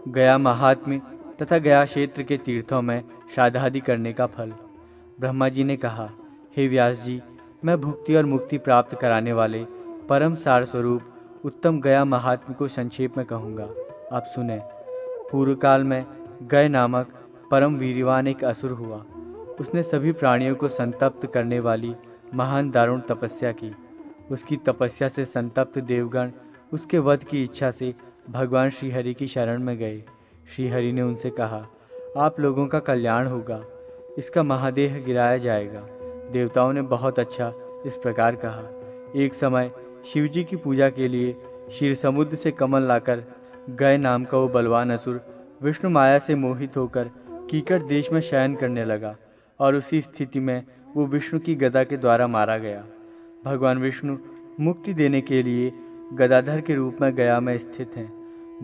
गया महात्म्य तथा गया क्षेत्र के तीर्थों में श्राद्धादि करने का फल। ब्रह्मा जी ने कहा, हे व्यास जी, मैं भुक्ति और मुक्ति प्राप्त कराने वाले परम सार स्वरूप उत्तम गया महात्म्य को संक्षेप में कहूँगा, आप सुने। पूर्व काल में गय नामक परम वीरवान एक असुर हुआ। उसने सभी प्राणियों को संतप्त करने वाली महान दारुण तपस्या की। उसकी तपस्या से संतप्त देवगण उसके वध की इच्छा से भगवान श्रीहरि की शरण में गए। श्रीहरि ने उनसे कहा, आप लोगों का कल्याण होगा, इसका महादेह गिराया जाएगा। देवताओं ने बहुत अच्छा इस प्रकार कहा। एक समय शिवजी की पूजा के लिए क्षीर समुद्र से कमल लाकर गय नाम का वो बलवान असुर विष्णु माया से मोहित होकर कीकट देश में शयन करने लगा और उसी स्थिति में वो विष्णु की गदा के द्वारा मारा गया। भगवान विष्णु मुक्ति देने के लिए गदाधर के रूप में गया में स्थित हैं।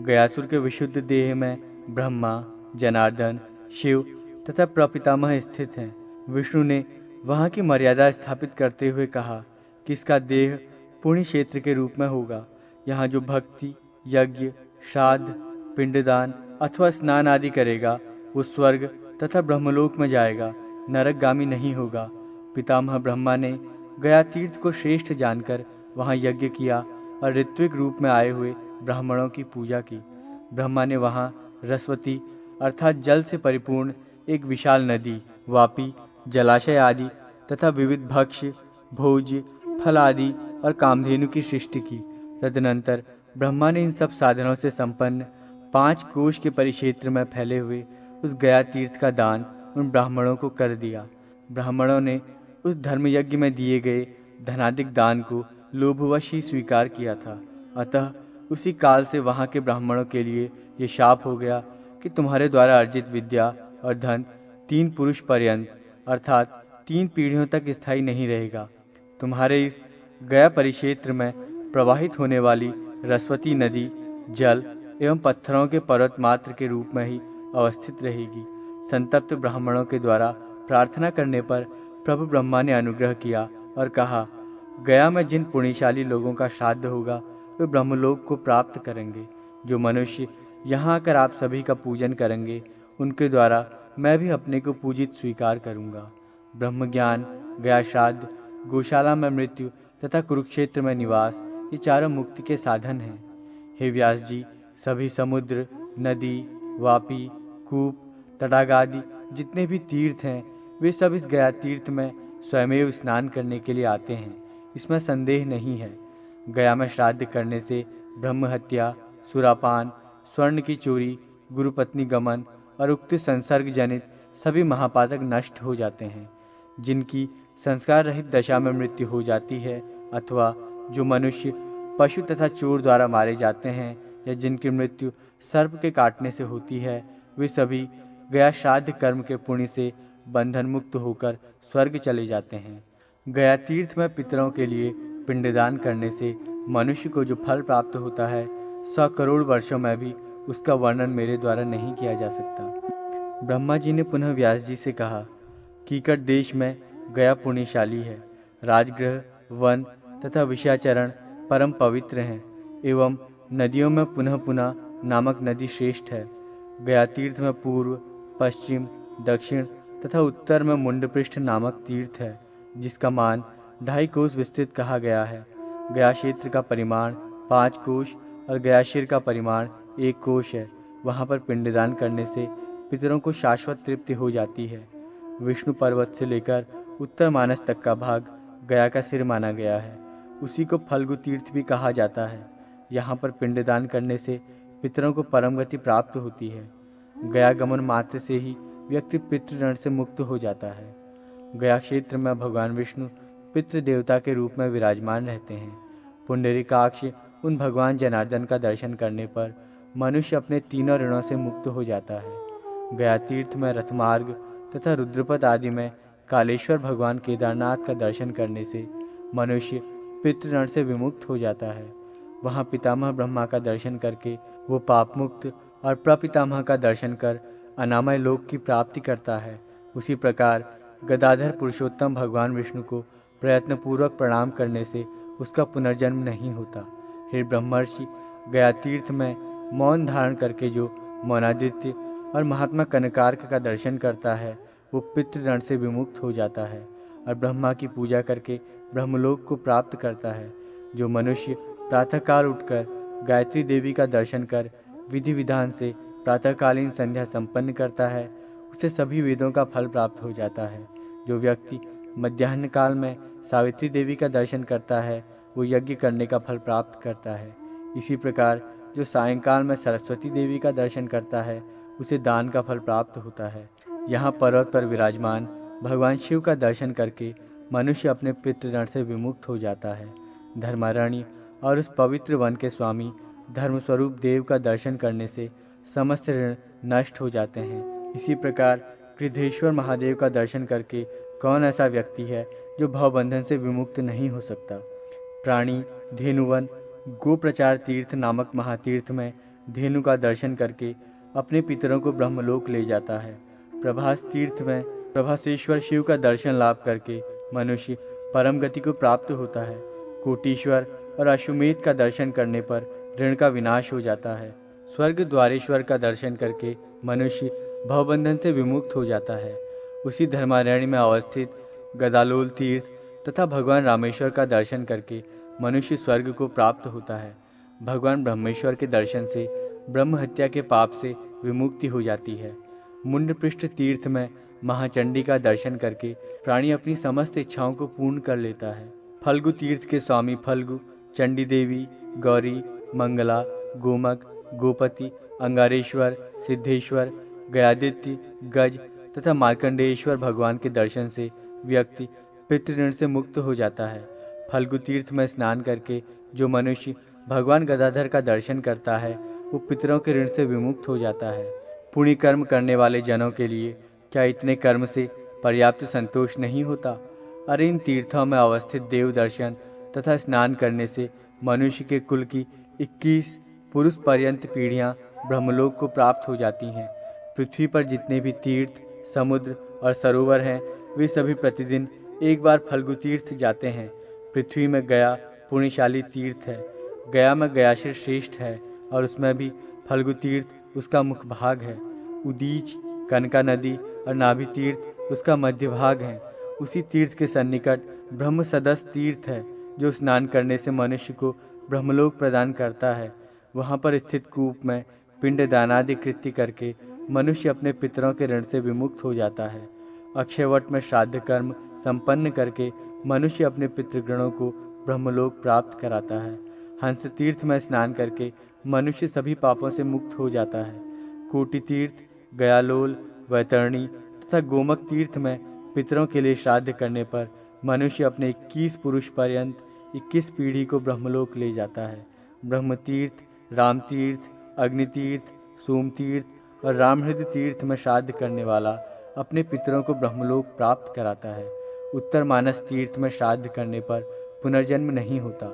गयासुर के विशुद्ध देह में ब्रह्मा, जनार्दन, शिव तथा प्रपितामह स्थित हैं। विष्णु ने वहाँ की मर्यादा स्थापित करते हुए कहा कि इसका देह पुण्य क्षेत्र के रूप में होगा। यहाँ जो भक्ति, यज्ञ, श्राद्ध, पिंडदान अथवा स्नान आदि करेगा वो स्वर्ग तथा ब्रह्मलोक में जाएगा, नरकगामी नहीं होगा। पितामह ब्रह्मा ने गया तीर्थ को श्रेष्ठ जानकर वहाँ यज्ञ किया और ऋत्विक रूप में आए हुए ब्राह्मणों की पूजा की। ब्रह्मा ने वहाँ रसवती अर्थात जल से परिपूर्ण एक विशाल नदी, वापी, जलाशय आदि तथा विविध भक्ष्य, भोज्य, फल आदि और कामधेनु की सृष्टि की। तदनंतर ब्रह्मा ने इन सब साधनों से संपन्न 5 कोश के परिक्षेत्र में फैले हुए उस गया तीर्थ का दान उन ब्राह्मणों को कर दिया। ब्राह्मणों ने उस धर्मयज्ञ में दिए गए धनाधिक दान को लोभवश ही स्वीकार किया था। अतः उसी काल से वहाँ के ब्राह्मणों के लिए ये शाप हो गया कि तुम्हारे द्वारा अर्जित विद्या और धन 3 पुरुष पर्यंत अर्थात 3 पीढ़ियों तक स्थायी नहीं रहेगा। तुम्हारे इस गया परिक्षेत्र में प्रवाहित होने वाली रसवती नदी जल एवं पत्थरों के पर्वत मात्र के रूप में ही अवस्थित रहेगी। संतप्त ब्राह्मणों के द्वारा प्रार्थना करने पर प्रभु ब्रह्मा ने अनुग्रह किया और कहा, गया में जिन पुण्यशाली लोगों का श्राद्ध होगा वे ब्रह्मलोक को प्राप्त करेंगे। जो मनुष्य यहाँ आकर आप सभी का पूजन करेंगे उनके द्वारा मैं भी अपने को पूजित स्वीकार करूँगा। ब्रह्म ज्ञान, गया श्राद्ध, गौशाला में मृत्यु तथा कुरुक्षेत्र में निवास ये चारों मुक्ति के साधन हैं। हे व्यास जी, सभी समुद्र, नदी, वापी, कूप, तडाग आदि जितने भी तीर्थ हैं वे सब इस गया तीर्थ में स्वयमेव स्नान करने के लिए आते हैं, इसमें संदेह नहीं है। गया में श्राद्ध करने से ब्रह्म हत्या, सुरापान, स्वर्ण की चोरी, गुरुपत्नी गमन और उक्त संसर्ग जनित सभी महापातक नष्ट हो जाते हैं। जिनकी संस्कार रहित दशा में मृत्यु हो जाती है अथवा जो मनुष्य पशु तथा चोर द्वारा मारे जाते हैं या जिनकी मृत्यु सर्प के काटने से होती है वे सभी गया श्राद्ध कर्म के पुण्य से बंधन मुक्त होकर स्वर्ग चले जाते हैं। गया तीर्थ में पितरों के लिए पिंडदान करने से मनुष्य को जो फल प्राप्त होता है 100 करोड़ वर्षों में भी उसका वर्णन मेरे द्वारा नहीं किया जा सकता। ब्रह्मा जी ने पुनः व्यास जी से कहा, कीकट देश में गया पुण्यशाली है। राजगृह, वन तथा विषयाचरण परम पवित्र हैं एवं नदियों में पुनः पुनः नामक नदी श्रेष्ठ है। गया तीर्थ में पूर्व, पश्चिम, दक्षिण तथा उत्तर में मुंडपृष्ठ नामक तीर्थ है जिसका मान 2.5 कोश विस्तृत कहा गया है। गया क्षेत्र का परिमाण 5 कोश और गया शिर का परिमाण 1 कोश है। वहाँ पर पिंडदान करने से पितरों को शाश्वत तृप्ति हो जाती है। विष्णु पर्वत से लेकर उत्तर मानस तक का भाग गया का सिर माना गया है। उसी को फल्गु तीर्थ भी कहा जाता है। यहाँ पर पिंडदान करने से पितरों को परम गति प्राप्त होती है। गया गमन मात्र से ही व्यक्ति पितृऋण से मुक्त हो जाता है। गया क्षेत्र में भगवान विष्णु पितृ देवता के रूप में विराजमान रहते हैं। पुंडरीकाक्ष उन भगवान जनार्दन का दर्शन करने पर मनुष्य अपने तीनों ऋणों से मुक्त हो जाता है। गया तीर्थ में रथमार्ग तथा रुद्रपद आदि में कालेश्वर भगवान केदारनाथ का दर्शन करने से मनुष्य पितृऋण से विमुक्त हो जाता है। वहाँ पितामह ब्रह्मा का दर्शन करके वो पाप मुक्त और प्रपितामह का दर्शन कर अनामय लोक की प्राप्ति करता है। उसी प्रकार गदाधर पुरुषोत्तम भगवान विष्णु को प्रयत्नपूर्वक प्रणाम करने से उसका पुनर्जन्म नहीं होता। हे ब्रह्मर्षि, गया तीर्थ में मौन धारण करके जो मौनादित्य और महात्मा कनकार्क का दर्शन करता है वो पितृऋण से विमुक्त हो जाता है और ब्रह्मा की पूजा करके ब्रह्मलोक को प्राप्त करता है। जो मनुष्य प्रातःकाल उठकर गायत्री देवी का दर्शन कर विधि विधान से प्रातःकालीन संध्या संपन्न करता है उसे सभी वेदों का फल प्राप्त हो जाता है। जो व्यक्ति मध्याह्न काल में सावित्री देवी का दर्शन करता है वो यज्ञ करने का फल प्राप्त करता है। इसी प्रकार जो सायंकाल में सरस्वती देवी का दर्शन करता है उसे दान का फल प्राप्त होता है। यहाँ पर्वत पर विराजमान भगवान शिव का दर्शन करके मनुष्य अपने पितृऋण से विमुक्त हो जाता है। धर्मारण्य और उस पवित्र वन के स्वामी धर्मस्वरूप देव का दर्शन करने से समस्त ऋण नष्ट हो जाते हैं। इसी प्रकार गृद्धेश्वर महादेव का दर्शन करके कौन ऐसा व्यक्ति है जो भवबंधन से विमुक्त नहीं हो सकता। प्राणी धेनुवन गोप्रचार तीर्थ नामक महातीर्थ में धेनु का दर्शन करके अपने पितरों को ब्रह्मलोक ले जाता है। प्रभास तीर्थ में प्रभासेश्वर शिव का दर्शन लाभ करके मनुष्य परम गति को प्राप्त होता है। कोटीश्वर और अश्वमेध का दर्शन करने पर ऋण का विनाश हो जाता है। स्वर्ग द्वारेश्वर का दर्शन करके मनुष्य भवबंधन से विमुक्त हो जाता है। उसी धर्मारण्य में अवस्थित गदालोल तीर्थ तथा भगवान रामेश्वर का दर्शन करके मनुष्य स्वर्ग को प्राप्त होता है। भगवान ब्रह्मेश्वर के दर्शन से ब्रह्म हत्या के पाप से विमुक्ति हो जाती है। मुंडपृष्ठ तीर्थ में महाचंडी का दर्शन करके प्राणी अपनी समस्त इच्छाओं को पूर्ण कर लेता है। फल्गु तीर्थ के स्वामी फल्गु, चंडी देवी, गौरी, मंगला, गोमक, गोपति, अंगारेश्वर, सिद्धेश्वर, गयादित्य, गज तथा मार्कंडेश्वर भगवान के दर्शन से व्यक्ति पितृऋण से मुक्त हो जाता है। फल्गु तीर्थ में स्नान करके जो मनुष्य भगवान गदाधर का दर्शन करता है वो पितरों के ऋण से विमुक्त हो जाता है। पुण्य कर्म करने वाले जनों के लिए क्या इतने कर्म से पर्याप्त संतोष नहीं होता? अरे इन तीर्थों में अवस्थित देव दर्शन तथा स्नान करने से मनुष्य के कुल की 21 पुरुष पर्यंत पीढ़ियां ब्रह्मलोक को प्राप्त हो जाती हैं। पृथ्वी पर जितने भी तीर्थ, समुद्र और सरोवर हैं वे सभी प्रतिदिन एक बार फल्गु तीर्थ जाते हैं। पृथ्वी में गया पुण्यशाली तीर्थ है। गया में गयाश्री श्रेष्ठ है और उसमें भी फल्गु तीर्थ उसका मुख भाग है। उदीच, कनका नदी और नाभि तीर्थ उसका मध्य भाग है। उसी तीर्थ के सन्निकट ब्रह्म सदस तीर्थ है जो स्नान करने से मनुष्य को ब्रह्मलोक प्रदान करता है। वहाँ पर स्थित कूप में पिंड दानादि कृत्य करके मनुष्य अपने पितरों के ऋण से विमुक्त हो जाता है। अक्षयवट में श्राद्ध कर्म संपन्न करके मनुष्य अपने पितृगणों को ब्रह्मलोक प्राप्त कराता है। हंस तीर्थ में स्नान करके मनुष्य सभी पापों से मुक्त हो जाता है। कोटि तीर्थ, गयालोल, वैतरणी तथा गोमक तीर्थ में पितरों के लिए श्राद्ध करने पर मनुष्य अपने 21 पुरुष पर्यंत 21 पीढ़ी को ब्रह्मलोक ले जाता है। ब्रह्म तीर्थ, राम तीर्थ, अग्नि तीर्थ, सोम तीर्थ और रामहृद तीर्थ में श्राद्ध करने वाला अपने पितरों को ब्रह्मलोक प्राप्त कराता है। उत्तर मानस तीर्थ में श्राद्ध करने पर पुनर्जन्म नहीं होता।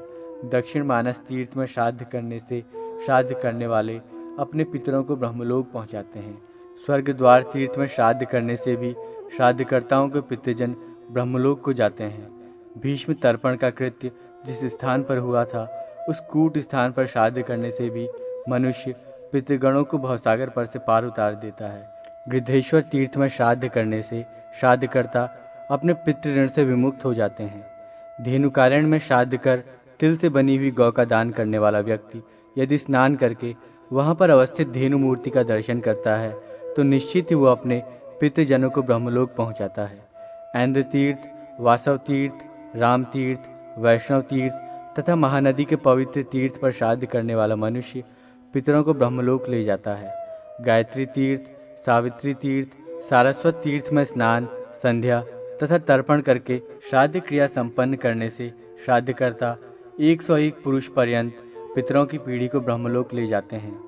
दक्षिण मानस तीर्थ में श्राद्ध करने से श्राद्ध करने वाले अपने पितरों को ब्रह्मलोक पहुंचाते हैं। स्वर्ग द्वार तीर्थ में श्राद्ध करने से भी श्राद्धकर्ताओं के पितृजन ब्रह्मलोक को जाते हैं। भीष्म तर्पण का कृत्य जिस स्थान पर हुआ था उस कूट स्थान पर श्राद्ध करने से भी मनुष्य पितृगणों को भवसागर पर से पार उतार देता है। गृद्धेश्वर तीर्थ में श्राद्ध करने से श्राद्धकर्ता अपने पितृऋण से विमुक्त हो जाते हैं। धेनुकारण में श्राद्ध कर तिल से बनी हुई गौ का दान करने वाला व्यक्ति यदि स्नान करके वहां पर अवस्थित धेनु मूर्ति का दर्शन करता है तो निश्चित ही वो अपने पितृजनों को ब्रह्मलोक पहुंचाता है। ऐन्द्र तीर्थ, वासव तीर्थ, राम तीर्थ, वैष्णव तीर्थ तथा महानदी के पवित्र तीर्थ पर श्राद्ध करने वाला मनुष्य पितरों को ब्रह्मलोक ले जाता है। गायत्री तीर्थ, सावित्री तीर्थ, सारस्वत तीर्थ में स्नान, संध्या तथा तर्पण करके श्राद्ध क्रिया संपन्न करने से श्राद्धकर्ता 101 पुरुष पर्यंत पितरों की पीढ़ी को ब्रह्मलोक ले जाते हैं।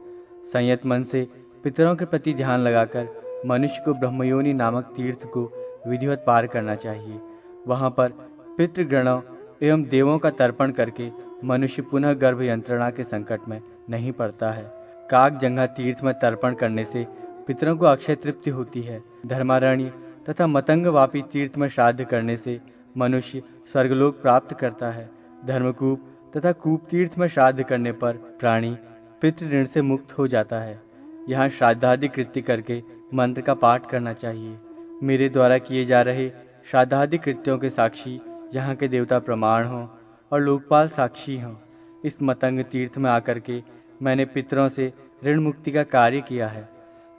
संयत मन से पितरों के प्रति ध्यान लगाकर मनुष्य को ब्रह्मयोनि नामक तीर्थ को विधिवत पार करना चाहिए। वहाँ पर पितृगणों एवं देवों का तर्पण करके मनुष्य पुनः गर्भ यंत्रणा के संकट में नहीं पड़ता है। काकजंगा तीर्थ में तर्पण करने से पितरों को अक्षय तृप्ति होती है। धर्मारण्य तथा मतंग वापी तीर्थ में श्राद्ध करने से मनुष्य स्वर्गलोक प्राप्त करता है। धर्मकूप तथा कूप तीर्थ में श्राद्ध करने पर प्राणी पितृ ऋण से मुक्त हो जाता है। यहाँ श्राद्धादि कृत्य करके मंत्र का पाठ करना चाहिए। मेरे द्वारा किए जा रहे श्राद्धादि कृत्यों के साक्षी यहाँ के देवता प्रमाण हों और लोकपाल साक्षी हों। इस मतंग तीर्थ में आकर के मैंने पितरों से ऋण मुक्ति का कार्य किया है।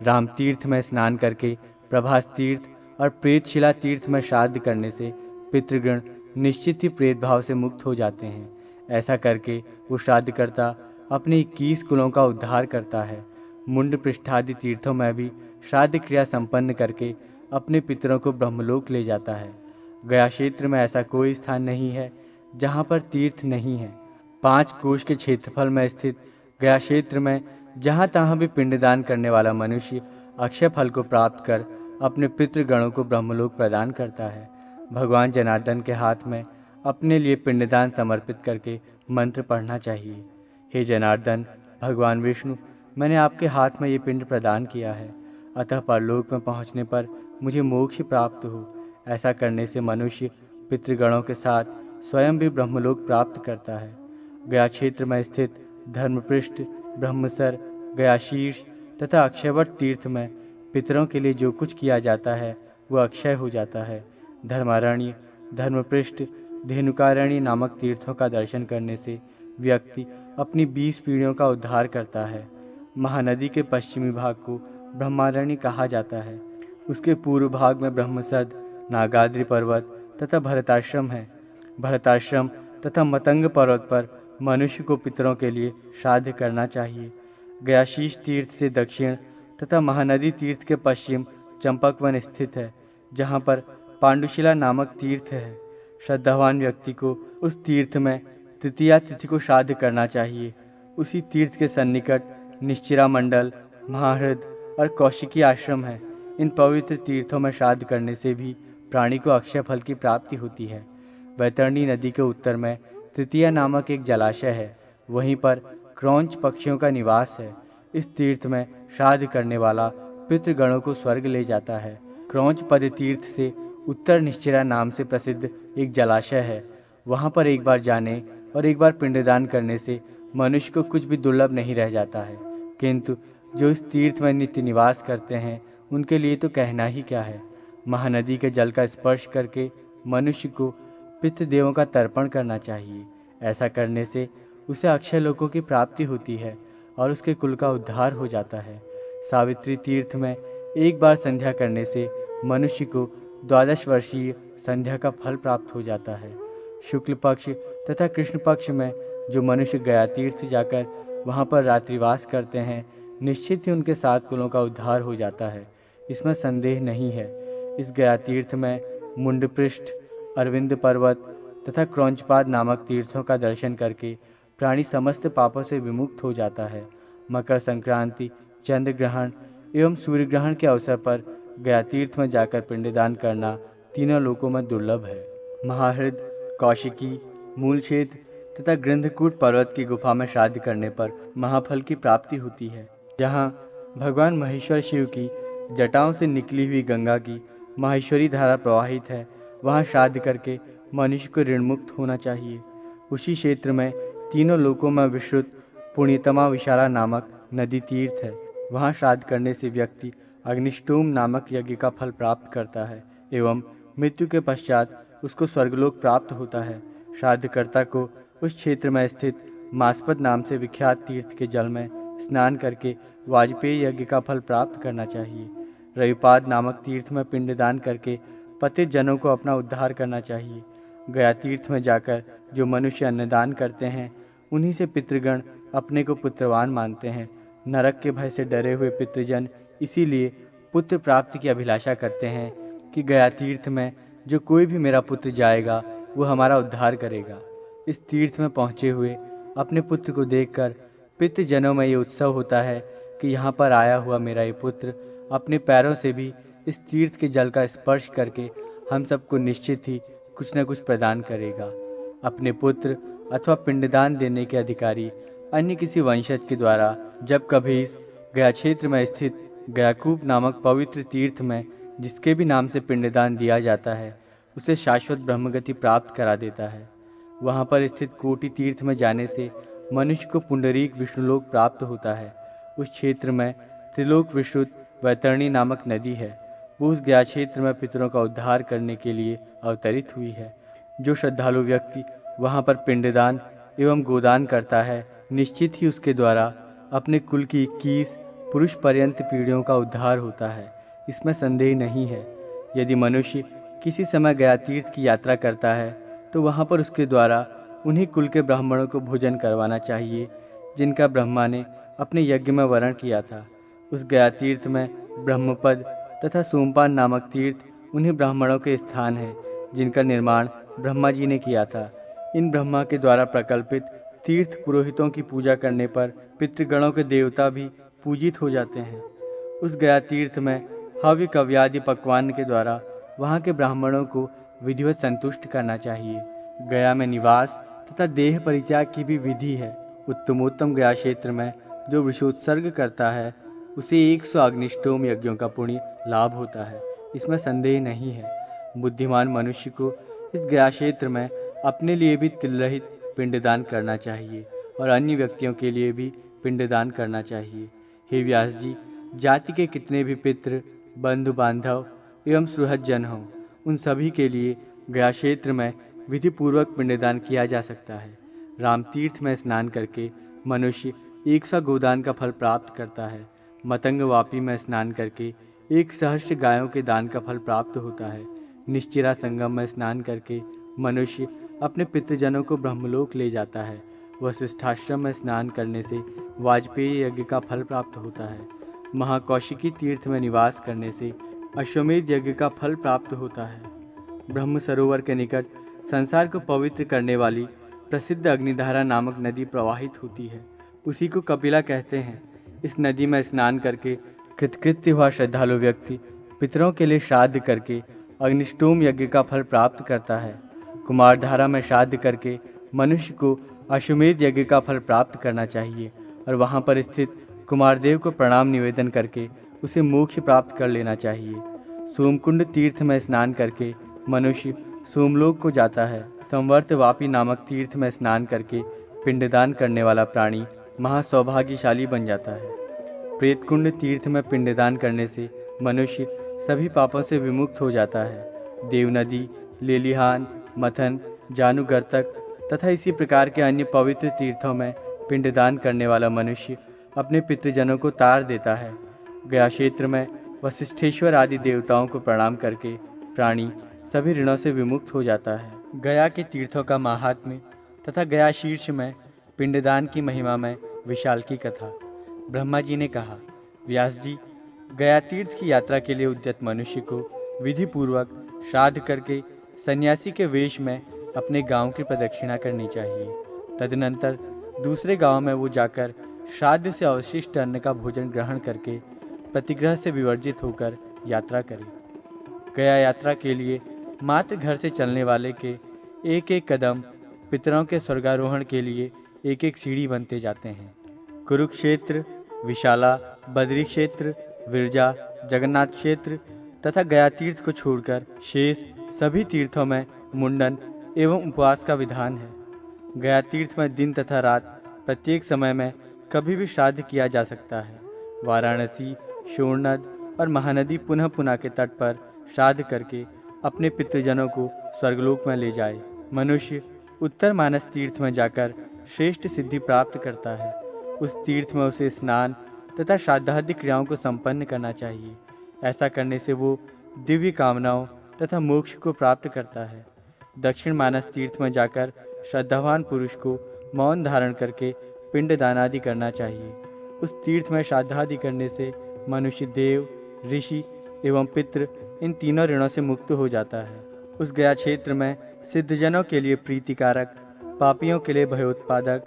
राम तीर्थ में स्नान करके प्रभास तीर्थ और प्रेतशिला तीर्थ में श्राद्ध करने से पितृगण निश्चित ही प्रेत भाव से मुक्त हो जाते हैं। ऐसा करके वो श्राद्धकर्ता अपने 21 कुलों का उद्धार करता है। मुंड पृष्ठादि तीर्थों में भी श्राद्ध क्रिया संपन्न करके अपने पितरों को ब्रह्मलोक ले जाता है। गया क्षेत्र में ऐसा कोई स्थान नहीं है जहाँ पर तीर्थ नहीं है। 5 कोश के क्षेत्रफल में स्थित गया क्षेत्र में जहाँ तहाँ भी पिंडदान करने वाला मनुष्य अक्षय फल को प्राप्त कर अपने पितृगणों को ब्रह्मलोक प्रदान करता है। भगवान जनार्दन के हाथ में अपने लिए पिंडदान समर्पित करके मंत्र पढ़ना चाहिए। हे जनार्दन, भगवान विष्णु, मैंने आपके हाथ में ये पिंड प्रदान किया है, अतः परलोक में पहुँचने पर मुझे मोक्ष प्राप्त हो। ऐसा करने से मनुष्य पितृगणों के साथ स्वयं भी ब्रह्मलोक प्राप्त करता है। गया क्षेत्र में स्थित धर्मपृष्ठ, ब्रह्मसर, गया शीर्ष तथा अक्षयवट तीर्थ में पितरों के लिए जो कुछ किया जाता है वह अक्षय हो जाता है। धर्मारण्य, धर्मपृष्ठ, धेनुकारण्य नामक तीर्थों का दर्शन करने से व्यक्ति अपनी 20 पीढ़ियों का उद्धार करता है। महानदी के पश्चिमी भाग को ब्रह्मारण्य कहा जाता है। उसके पूर्व भाग में ब्रह्मसद, नागाद्रि पर्वत तथा भरताश्रम है। भरताश्रम तथा मतंग पर्वत पर मनुष्य को पितरों के लिए श्राद्ध करना चाहिए। गयाशीष तीर्थ से दक्षिण तथा महानदी तीर्थ के पश्चिम चंपकवन स्थित है, जहाँ पर पांडुशिला नामक तीर्थ है। श्रद्धावान व्यक्ति को उस तीर्थ में तृतीया तिथि को श्राद्ध करना चाहिए। उसी तीर्थ के सन्निकट निश्चिरा मंडल, महाहृद और कौशिकी आश्रम है। इन पवित्र तीर्थों में श्राद्ध करने से भी प्राणी को अक्षय फल की प्राप्ति होती है। वैतरणी नदी के उत्तर में तृतीया नामक एक जलाशय है। वहीं पर क्रौंच पक्षियों का निवास है। इस तीर्थ में श्राद्ध करने वाला पितृगणों को स्वर्ग ले जाता है। क्रौंच पद तीर्थ से उत्तर निश्चिरा नाम से प्रसिद्ध एक जलाशय है। वहाँ पर एक बार जाने और एक बार पिंडदान करने से मनुष्य को कुछ भी दुर्लभ नहीं रह जाता है, किंतु जो इस तीर्थ में नित्य निवास करते हैं उनके लिए तो कहना ही क्या है। महानदी के जल का स्पर्श करके मनुष्य को पितृदेवों का तर्पण करना चाहिए। ऐसा करने से उसे अक्षय लोकों की प्राप्ति होती है और उसके कुल का उद्धार हो जाता है। सावित्री तीर्थ में एक बार संध्या करने से मनुष्य को 12 वर्षीय संध्या का फल प्राप्त हो जाता है। शुक्ल पक्ष तथा कृष्ण पक्ष में जो मनुष्य गया तीर्थ जाकर वहाँ पर रात्रिवास करते हैं, निश्चित ही उनके 7 कुलों का उद्धार हो जाता है, इसमें संदेह नहीं है। इस गया तीर्थ में मुंडपृष्ठ, अरविंद पर्वत तथा क्रौंचपाद नामक तीर्थों का दर्शन करके प्राणी समस्त पापों से विमुक्त हो जाता है। मकर संक्रांति, चंद्र ग्रहण एवं सूर्य ग्रहण के अवसर पर गया तीर्थ में जाकर पिंडदान करना तीनों लोकों में दुर्लभ है। महाहृद, कौशिकी, मूल क्षेत्र तथा गृंधकूट पर्वत की गुफा में श्राद्ध करने पर महाफल की प्राप्ति होती है। यहाँ भगवान महेश्वर शिव की जटाओं से निकली हुई गंगा की माहेश्वरी धारा प्रवाहित है। वहाँ श्राद्ध करके मनुष्य को ऋण मुक्त होना चाहिए। उसी क्षेत्र में तीनों लोकों में विश्रुत पुण्यतमा विशाला नामक नदी तीर्थ है। वहाँ श्राद्ध करने से व्यक्ति अग्निष्टोम नामक यज्ञ का फल प्राप्त करता है एवं मृत्यु के पश्चात उसको स्वर्गलोक प्राप्त होता है। श्राद्धकर्ता को उस क्षेत्र में स्थित मास्पद नाम से विख्यात तीर्थ के जल में स्नान करके वाजपेयी यज्ञ का फल प्राप्त करना चाहिए। रविपाद नामक तीर्थ में पिंडदान करके पतित जनों को अपना उद्धार करना चाहिए। गया तीर्थ में जाकर जो मनुष्य अन्नदान करते हैं उन्हीं से पितृगण अपने को पुत्रवान मानते हैं। नरक के भय से डरे हुए पितृजन इसीलिए पुत्र प्राप्ति की अभिलाषा करते हैं कि गया तीर्थ में जो कोई भी मेरा पुत्र जाएगा वो हमारा उद्धार करेगा। इस तीर्थ में पहुँचे हुए अपने पुत्र को देखकर पितृजनों में ये उत्सव होता है कि यहाँ पर आया हुआ मेरा ये पुत्र अपने पैरों से भी इस तीर्थ के जल का स्पर्श करके हम सबको निश्चित ही कुछ न कुछ प्रदान करेगा। अपने पुत्र अथवा पिंडदान देने के अधिकारी अन्य किसी वंशज के द्वारा जब कभी इस गया क्षेत्र में स्थित गयाकूप नामक पवित्र तीर्थ में जिसके भी नाम से पिंडदान दिया जाता है उसे शाश्वत ब्रह्मगति प्राप्त करा देता है। वहाँ पर स्थित कोटि तीर्थ में जाने से मनुष्य को पुंडरीक विष्णुलोक प्राप्त होता है। उस क्षेत्र में त्रिलोक विश्रुत वैतरणी नामक नदी है, वो उस गया क्षेत्र में पितरों का उद्धार करने के लिए अवतरित हुई है। जो श्रद्धालु व्यक्ति वहाँ पर पिंडदान एवं गोदान करता है, निश्चित ही उसके द्वारा अपने कुल की 21 पुरुष पर्यंत पीढ़ियों का उद्धार होता है, इसमें संदेह नहीं है। यदि मनुष्य किसी समय गया तीर्थ की यात्रा करता है तो वहाँ पर उसके द्वारा उन्हीं कुल के ब्राह्मणों को भोजन करवाना चाहिए जिनका ब्रह्मा ने अपने यज्ञ में वर्ण किया था। उस गया तीर्थ में ब्रह्मपद तथा सोमपान नामक तीर्थ उन्हीं ब्राह्मणों के स्थान हैं जिनका निर्माण ब्रह्मा जी ने किया था। इन ब्रह्मा के द्वारा प्रकल्पित तीर्थ पुरोहितों की पूजा करने पर पितृगणों के देवता भी पूजित हो जाते हैं। उस गया तीर्थ में हव्य कव्यादि पकवान के द्वारा वहाँ के ब्राह्मणों को विधिवत संतुष्ट करना चाहिए। गया में निवास तथा देह परित्याग की भी विधि है। उत्तमोत्तम गया क्षेत्र में जो विषोत्सर्ग करता है उसे 100 अग्निष्टोम यज्ञों का पुण्य लाभ होता है, इसमें संदेह नहीं है। बुद्धिमान मनुष्य को इस गया क्षेत्र में अपने लिए भी तिल रहित पिंडदान करना चाहिए और अन्य व्यक्तियों के लिए भी पिंडदान करना चाहिए। हे व्यास जी, जाति के कितने भी पितृ बंधु बांधव एवं सुहृद जन हों, उन सभी के लिए गया क्षेत्र में विधि पूर्वक पिंडदान किया जा सकता है। राम तीर्थ में स्नान करके मनुष्य 100 गोदान का फल प्राप्त करता है। मतंग वापी में स्नान करके 1 सहस्त्र गायों के दान का फल प्राप्त होता है। निश्चिरा संगम में स्नान करके मनुष्य अपने पितृजनों को ब्रह्मलोक ले जाता है। वशिष्ठाश्रम में स्नान करने से वाजपेयी यज्ञ का फल प्राप्त होता है। महाकौशिकी तीर्थ में निवास करने से अश्वमेध यज्ञ का फल प्राप्त होता है। ब्रह्म सरोवर के निकट संसार को पवित्र करने वाली प्रसिद्ध अग्निधारा नामक नदी प्रवाहित होती है, उसी को कपिला कहते हैं। इस नदी में स्नान करके कृतकृत्य हुआ श्रद्धालु व्यक्ति पितरों के लिए श्राद्ध करके अग्निष्टोम यज्ञ का फल प्राप्त करता है। कुमारधारा में श्राद्ध करके मनुष्य को अश्वमेध यज्ञ का फल प्राप्त करना चाहिए और वहाँ पर स्थित कुमारदेव को प्रणाम निवेदन करके उसे मोक्ष प्राप्त कर लेना चाहिए। सोमकुंड तीर्थ में स्नान करके मनुष्य सोमलोक को जाता है। संवर्त वापी नामक तीर्थ में स्नान करके पिंडदान करने वाला प्राणी महासौभाग्यशाली बन जाता है। प्रेतकुंड तीर्थ में पिंडदान करने से मनुष्य सभी पापों से विमुक्त हो जाता है। देव नदी, लेलिहान, मथन, जानुगर्तक तथा इसी प्रकार के अन्य पवित्र तीर्थों में पिंडदान करने वाला मनुष्य अपने पितृजनों को तार देता है। गया क्षेत्र में वशिष्ठेश्वर आदि देवताओं को प्रणाम करके प्राणी सभी ऋणों से विमुक्त हो जाता है। गया के तीर्थों का महात्म्य तथा गया शीर्ष में पिंडदान की महिमा में विशाल की कथा। ब्रह्मा जी ने कहा, व्यास जी, गया तीर्थ की यात्रा के लिए उद्यत मनुष्य को विधि पूर्वक श्राद्ध करके सन्यासी के वेश में अपने गांव की प्रदक्षिणा करनी चाहिए। तदनंतर दूसरे गांव में वो जाकर श्राद्ध से अवशिष्ट अन्न का भोजन ग्रहण करके प्रतिग्रह से विवर्जित होकर यात्रा करे। गया यात्रा के लिए मात्र घर से चलने वाले के एक एक कदम पितरों के स्वर्गारोहण के लिए एक एक सीढ़ी बनते जाते हैं। कुरुक्षेत्र, विशाला, बद्री क्षेत्र, विरजा, जगन्नाथ क्षेत्र तथा गया तीर्थ को छोड़कर शेष सभी तीर्थों में मुंडन एवं उपवास का विधान है। गया तीर्थ में दिन तथा रात प्रत्येक समय में कभी भी श्राद्ध किया जा सकता है। वाराणसी, शोरनद और महानदी पुनः पुनः के तट पर श्राद्ध करके अपने पितृजनों को स्वर्गलोक में ले जाए। मनुष्य उत्तर मानस तीर्थ में जाकर श्रेष्ठ सिद्धि प्राप्त करता है। उस तीर्थ में उसे स्नान तथा श्राद्धादि क्रियाओं को संपन्न करना चाहिए। ऐसा करने से वो दिव्य कामनाओं तथा मोक्ष को प्राप्त करता है। दक्षिण मानस तीर्थ में जाकर श्रद्धावान पुरुष को मौन धारण करके पिंड दानादि करना चाहिए। उस तीर्थ में श्राद्धादि करने से मनुष्य देव, ऋषि एवं पितृ इन तीनों ऋणों से मुक्त हो जाता है। उस गया क्षेत्र में सिद्धजनों के लिए प्रीतिकारक, पापियों के लिए भयोत्पादक,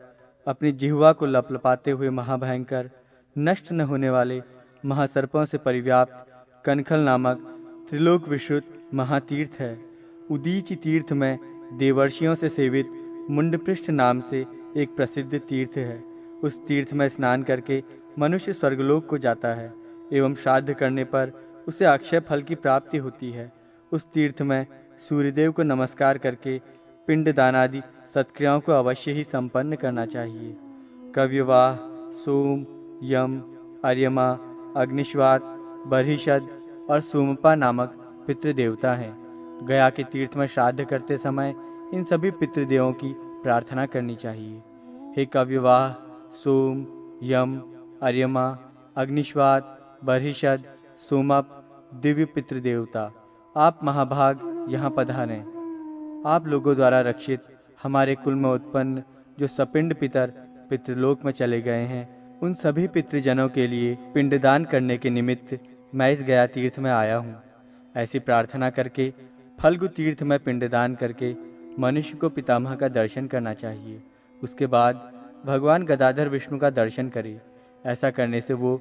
अपनी जिह्वा को लपलपाते हुए महाभयंकर, नष्ट न होने वाले महासर्पों से परिव्याप्त कनखल नामक त्रिलोक विश्रुत महातीर्थ है। उदीची तीर्थ में देवर्षियों से सेवित मुंडपृष्ठ नाम से एक प्रसिद्ध तीर्थ है। उस तीर्थ में स्नान करके मनुष्य स्वर्गलोक को जाता है एवं श्राद्ध करने पर उसे अक्षय फल की प्राप्ति होती है। उस तीर्थ में सूर्यदेव को नमस्कार करके पिंड दानादि सत्क्रियाओं को अवश्य ही संपन्न करना चाहिए। कव्यवाह, सोम, यम, अर्यमा अग्निश्वात, बर्हिषद और सोमपा नामक पितृदेवता हैं। गया के तीर्थ में श्राद्ध करते समय इन सभी पितृदेवों की प्रार्थना करनी चाहिए। हे कव्यवाह, सोम, यम, अर्यमा, अग्निश्वात, बर्हिषद, सोमप, दिव्य पितृदेवता, आप महाभाग यहाँ पधारें। आप लोगों द्वारा रक्षित हमारे कुल में उत्पन्न जो सपिंड पितर पितृलोक में चले गए हैं, उन सभी पितृजनों के लिए पिंडदान करने के निमित्त मैं इस गया तीर्थ में आया हूँ। ऐसी प्रार्थना करके फल्गु तीर्थ में पिंडदान करके मनुष्य को पितामह का दर्शन करना चाहिए। उसके बाद भगवान गदाधर विष्णु का दर्शन करे। ऐसा करने से वो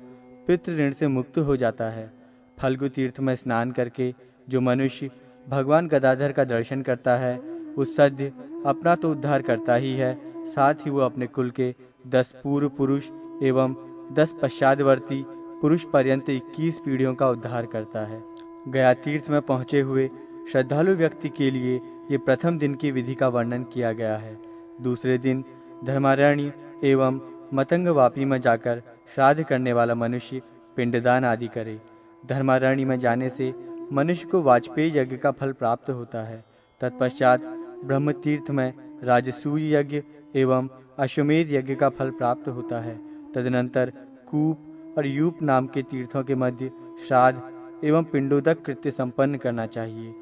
पितृ ऋण से मुक्त हो जाता है। फल्गु तीर्थ में स्नान करके जो मनुष्य भगवान गदाधर का दर्शन करता है, वो सद्य अपना तो उद्धार करता ही है, साथ ही वो अपने कुल के 10 पूर्व पुरुष एवं 10 पश्चादवर्ती पुरुष पर्यंत 21 पीढ़ियों का उद्धार करता है। गया तीर्थ में पहुँचे हुए श्रद्धालु व्यक्ति के लिए ये प्रथम दिन की विधि का वर्णन किया गया है। दूसरे दिन धर्मारण्य एवं मतंगवापी में जाकर श्राद्ध करने वाला मनुष्य पिंडदान आदि करे। धर्मारण्य में जाने से मनुष्य को वाजपेयी यज्ञ का फल प्राप्त होता है। तत्पश्चात ब्रह्म तीर्थ में राजसूय यज्ञ एवं अश्वमेध यज्ञ का फल प्राप्त होता है। तदनंतर कूप और यूप नाम के तीर्थों के मध्य श्राद्ध एवं पिंडोदक कृत्य संपन्न करना चाहिए।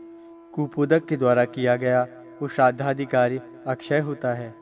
कूपोदक के द्वारा किया गया वो श्राद्धादि कार्य अक्षय होता है।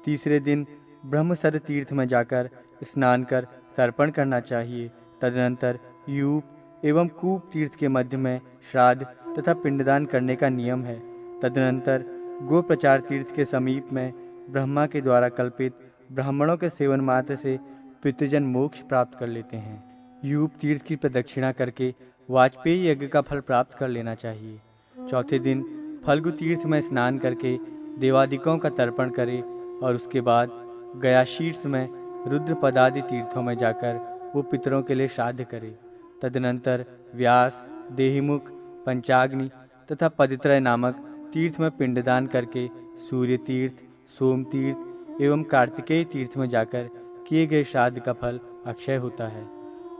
तीसरे दिन ब्रह्मसद तीर्थ में जाकर स्नान कर तर्पण करना चाहिए। तदनंतर यूप एवं कूप तीर्थ के मध्य में श्राद्ध तथा पिंडदान करने का नियम है। तदनंतर गोप्रचार तीर्थ के समीप में ब्रह्मा के द्वारा कल्पित ब्राह्मणों के सेवन मात्र से पितृजन मोक्ष प्राप्त कर लेते हैं। यूप तीर्थ की प्रदक्षिणा करके वाजपेयी यज्ञ का फल प्राप्त कर लेना चाहिए। चौथे दिन फल्गु तीर्थ में स्नान करके देवादिकों का तर्पण करे और उसके बाद गया शीर्ष में रुद्र पदादि तीर्थों में जाकर वो पितरों के लिए श्राद्ध करे। तदनंतर व्यास, देहिमुख, पंचाग्नि तथा पदित्रय नामक तीर्थ में पिंडदान करके सूर्य तीर्थ, सोम तीर्थ एवं कार्तिकेय तीर्थ में जाकर किए गए श्राद्ध का फल अक्षय होता है।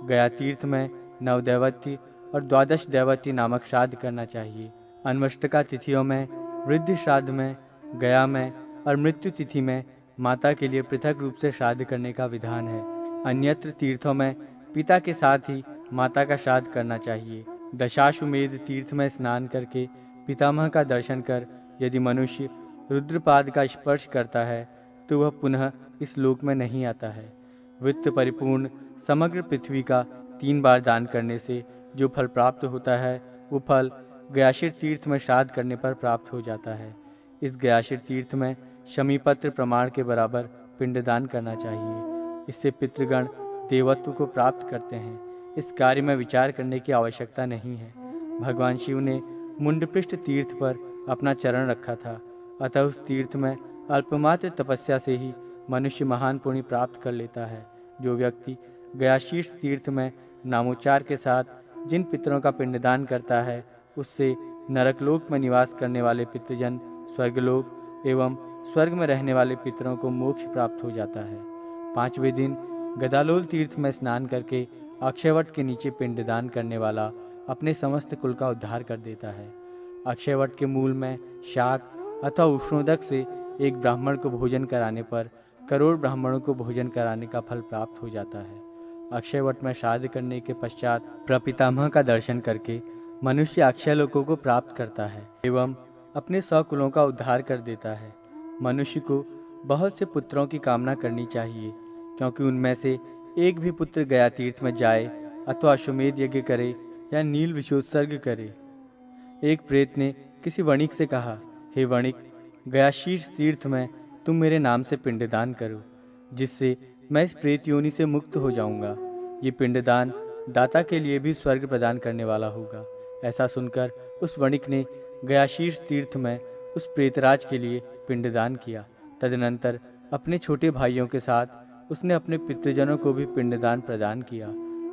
गया तीर्थ में नवदैवत्य और द्वादश दैवत्य नामक श्राद्ध करना चाहिए। अन्वष्टका तिथियों में, वृद्धि श्राद्ध में, गया में और मृत्यु तिथि में माता के लिए पृथक रूप से श्राद्ध करने का विधान है। अन्यत्र तीर्थों में पिता के साथ ही माता का श्राद्ध करना चाहिए। दशाश्वमेध तीर्थ में स्नान करके पितामह का दर्शन कर यदि मनुष्य रुद्रपाद का स्पर्श करता है तो वह पुनः इस लोक में नहीं आता है। वित्त परिपूर्ण समग्र पृथ्वी का 3 बार दान करने से जो फल प्राप्त होता है, वो फल गयाशिर तीर्थ में श्राद्ध करने पर प्राप्त हो जाता है। इस गयाशिर तीर्थ में शमीपत्र प्रमाण के बराबर पिंडदान करना चाहिए। इससे पितृगण देवत्व को प्राप्त करते हैं। इस कार्य में विचार करने की आवश्यकता नहीं है। भगवान शिव ने मुंडपृष्ठ तीर्थ पर अपना चरण रखा था, अतः उस तीर्थ में अल्पमात्र तपस्या से ही मनुष्य महान पुण्य प्राप्त कर लेता है। जो व्यक्ति गयाशीर्ष तीर्थ में नामोच्चार के साथ जिन पितरों का पिंडदान करता है, उससे नरकलोक में निवास करने वाले पितृजन स्वर्गलोक एवं स्वर्ग में रहने वाले पितरों को मोक्ष प्राप्त हो जाता है। 5वें दिन गदालोल तीर्थ में स्नान करके अक्षयवट के नीचे पिंडदान करने वाला अपने समस्त कुल का उद्धार कर देता है। अक्षयवट के मूल में शाक अथवा उष्णोदक से एक ब्राह्मण को भोजन कराने पर करोड़ ब्राह्मणों को भोजन कराने का फल प्राप्त हो जाता है। अक्षयवट में श्राद्ध करने के पश्चात प्रपितामह का दर्शन करके मनुष्य अक्षय लोकों को प्राप्त करता है एवं अपने 100 कुलों का उद्धार कर देता है। मनुष्य को बहुत से पुत्रों की कामना करनी चाहिए, क्योंकि उनमें से एक भी पुत्र गया तीर्थ में जाए अथवा अश्वमेध यज्ञ करे या नील विषोत्सर्ग करे। एक प्रेत ने किसी वणिक से कहा, हे वणिक, गया शीर्ष तीर्थ में तुम मेरे नाम से पिंडदान करो, जिससे मैं इस प्रेत योनि से मुक्त हो जाऊंगा। ये पिंडदान दाता के लिए भी स्वर्ग प्रदान करने वाला होगा। ऐसा सुनकर उस वणिक ने गया शीर्ष तीर्थ में उस प्रेतराज के लिए पिंडदान किया। तदनंतर अपने छोटे भाइयों के साथ उसने अपने पितृजनों को भी पिंडदान प्रदान किया।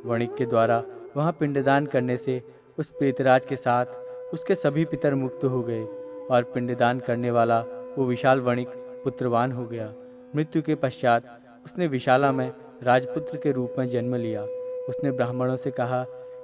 वणिक के द्वारा वहां पिंडदान करने से उस प्रेतराज के साथ उसके सभी पितर मुक्त हो गए और पिंडदान करने वाला वो विशाल वणिक पुत्रवान हो गया। मृत्यु के पश्चात उसने विशाला में राजपुत्र के रूप में जन्म लिया। उसने ब्राह्मणों से कहा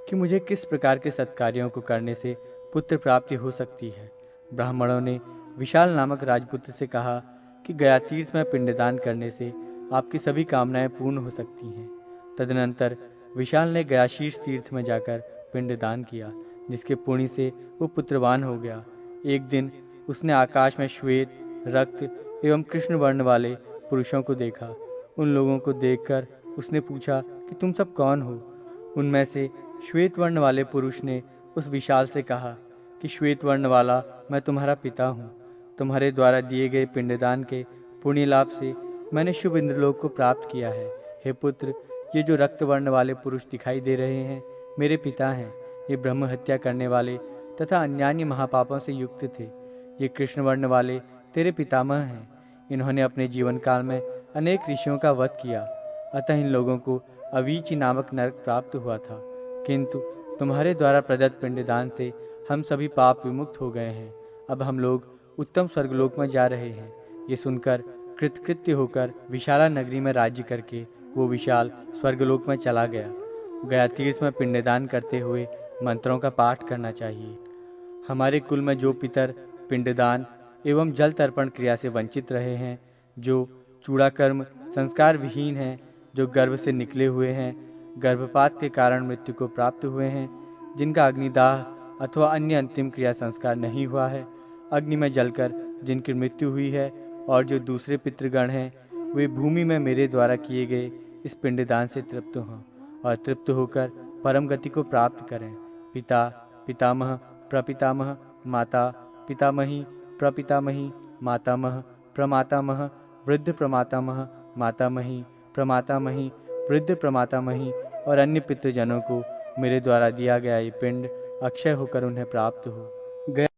कि मुझे किस प्रकार के सत्कार्यों को करने से पुत्र प्राप्ति हो सकती है। ब्राह्मणों ने विशाल नामक राजपुत्र से कहा कि गया तीर्थ में पिंडदान करने से आपकी सभी कामनाएं पूर्ण हो सकती हैं। तदनंतर विशाल ने गया शीर्ष तीर्थ में जाकर पिंडदान किया, जिसके पुण्य से वो पुत्रवान हो गया। एक दिन उसने आकाश में श्वेत, रक्त एवं कृष्ण वर्ण वाले पुरुषों को देखा। उन लोगों को देखकर उसने पूछा कि तुम सब कौन हो? उनमें से श्वेत वर्ण वाले पुरुष ने उस विशाल से कहा कि श्वेत वर्ण वाला, मैं तुम्हारा पिता हूँ। तुम्हारे द्वारा दिए गए पिंडदान के पुण्य लाभ से मैंने शुभ इंद्रलोक को प्राप्त किया है। हे पुत्र, ये जो रक्त वर्ण वाले पुरुष दिखाई दे रहे हैं मेरे पिता हैं। ये ब्रह्म हत्या करने वाले तथा अन्यान्य महापापों से युक्त थे। ये कृष्ण वर्ण वाले तेरे पितामह हैं। इन्होंने अपने जीवन काल में अनेक ऋषियों का वध किया, अतः इन लोगों को अवीची नामक नरक प्राप्त हुआ था। किंतु तुम्हारे द्वारा प्रदत्त पिंडदान से हम सभी पाप विमुक्त हो गए हैं। अब हम लोग उत्तम स्वर्गलोक में जा रहे हैं। ये सुनकर कृतकृत्य होकर विशाला नगरी में राज्य करके वो विशाल स्वर्गलोक में चला गया। गया तीर्थ में पिंडदान करते हुए मंत्रों का पाठ करना चाहिए। हमारे कुल में जो पितर पिंडदान एवं जल तर्पण क्रिया से वंचित रहे हैं, जो चूड़ाकर्म संस्कार विहीन हैं, जो गर्भ से निकले हुए हैं, गर्भपात के कारण मृत्यु को प्राप्त हुए हैं, जिनका अग्निदाह अथवा अन्य अंतिम क्रिया संस्कार नहीं हुआ है, अग्नि में जलकर जिनकी मृत्यु हुई है, और जो दूसरे पितृगण हैं, वे भूमि में मेरे द्वारा किए गए इस पिंडदान से तृप्त हों और तृप्त होकर परम गति को प्राप्त करें। पिता, पितामह, प्रपितामह, माता, पितामही, प्रपितामही, मातामह, प्रमातामह, वृद्ध प्रमातामह, मातामही, प्रमातामही, वृद्ध प्रमातामही और अन्य पितृजनों को मेरे द्वारा दिया गया ये पिंड अक्षय होकर उन्हें प्राप्त हो।